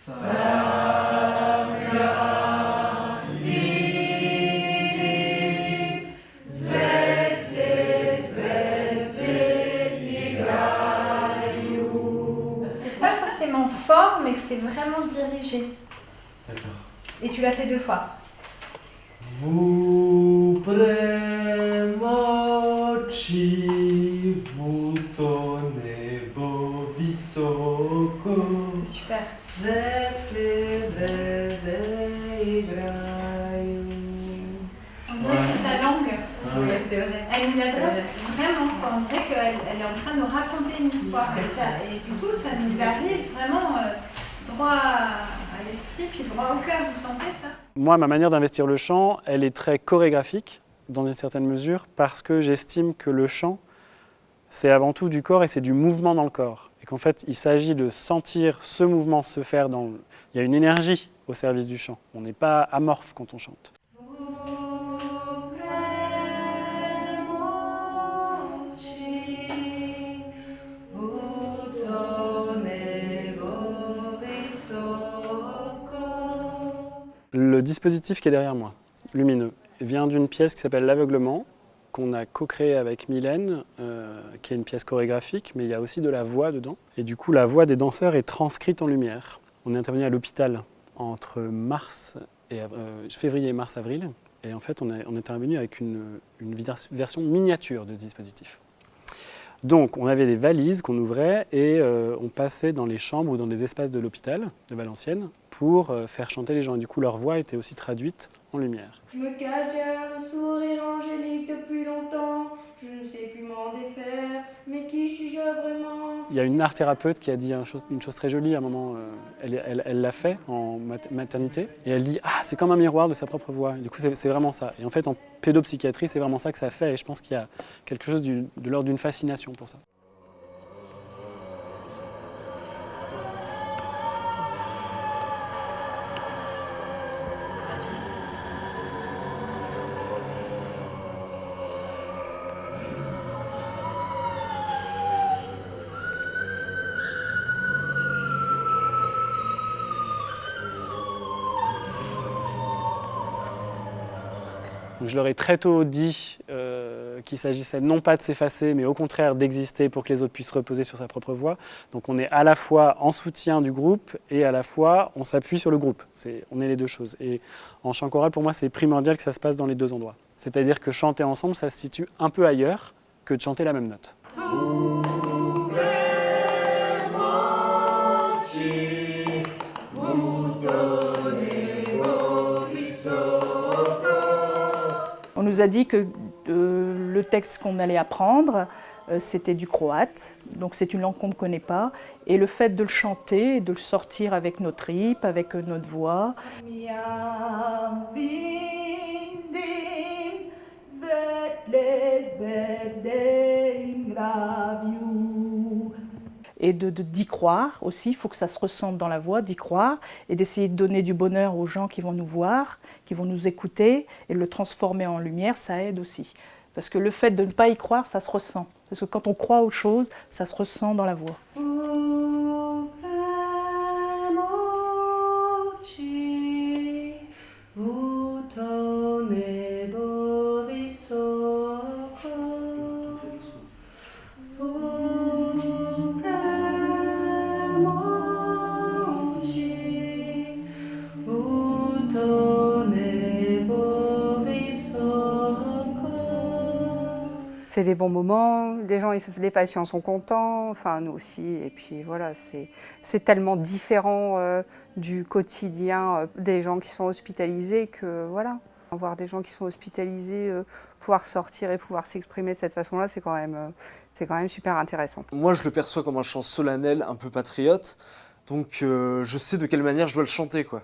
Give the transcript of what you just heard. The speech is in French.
C'est pas forcément fort, mais que c'est vraiment dirigé. D'accord. Et tu l'as fait 2 fois. Vous premoci, vous nebo visoko. C'est super. On dirait que c'est sa langue. Ouais. C'est vrai. Elle nous l'adresse vraiment. On dirait qu'elle est en train de nous raconter une histoire. Et du coup, ça nous arrive vraiment droit à l'esprit, puis droit au cœur. Vous sentez ça? Moi, ma manière d'investir le chant, elle est très chorégraphique, dans une certaine mesure, parce que j'estime que le chant, c'est avant tout du corps et c'est du mouvement dans le corps. Et qu'en fait, il s'agit de sentir ce mouvement se faire dans... Il y a une énergie au service du chant. On n'est pas amorphe quand on chante. Le dispositif qui est derrière moi, lumineux, vient d'une pièce qui s'appelle L'Aveuglement, qu'on a co-créée avec Mylène, qui est une pièce chorégraphique, mais il y a aussi de la voix dedans. Et du coup, la voix des danseurs est transcrite en lumière. On est intervenu à l'hôpital entre février, mars, avril. Et en fait, on est intervenu avec une version miniature de ce dispositif. Donc, on avait des valises qu'on ouvrait et on passait dans les chambres ou dans des espaces de l'hôpital de Valenciennes pour faire chanter les gens. Et du coup, leur voix était aussi traduite en lumière. Je me cache derrière le sourire angélique depuis longtemps. Je ne sais plus m'en défaire, mais qui suis-je vraiment? Il y a une art thérapeute qui a dit une chose très jolie à un moment. Elle l'a fait en maternité. Et elle dit « Ah, c'est comme un miroir de sa propre voix ». Du coup, c'est vraiment ça. Et en fait, en pédopsychiatrie, c'est vraiment ça que ça fait. Et je pense qu'il y a quelque chose de l'ordre d'une fascination pour ça. Donc je leur ai très tôt dit qu'il s'agissait non pas de s'effacer, mais au contraire d'exister pour que les autres puissent reposer sur sa propre voix. Donc on est à la fois en soutien du groupe et à la fois on s'appuie sur le groupe. On est les deux choses. Et en chant choral, pour moi, c'est primordial que ça se passe dans les deux endroits. C'est-à-dire que chanter ensemble, ça se situe un peu ailleurs que de chanter la même note. On nous a dit que le texte qu'on allait apprendre, c'était du croate, donc c'est une langue qu'on ne connaît pas. Et le fait de le chanter, de le sortir avec nos tripes, avec notre voix, et d'y croire aussi, il faut que ça se ressente dans la voix, d'y croire, et d'essayer de donner du bonheur aux gens qui vont nous voir, qui vont nous écouter, et de le transformer en lumière, ça aide aussi. Parce que le fait de ne pas y croire, ça se ressent. Parce que quand on croit aux choses, ça se ressent dans la voix. C'est des bons moments, les patients sont contents, enfin nous aussi, et puis voilà, c'est tellement différent du quotidien des gens qui sont hospitalisés que voilà. Voir des gens qui sont hospitalisés, pouvoir sortir et pouvoir s'exprimer de cette façon-là, c'est quand même super intéressant. Moi, je le perçois comme un chant solennel, un peu patriote, donc je sais de quelle manière je dois le chanter, quoi.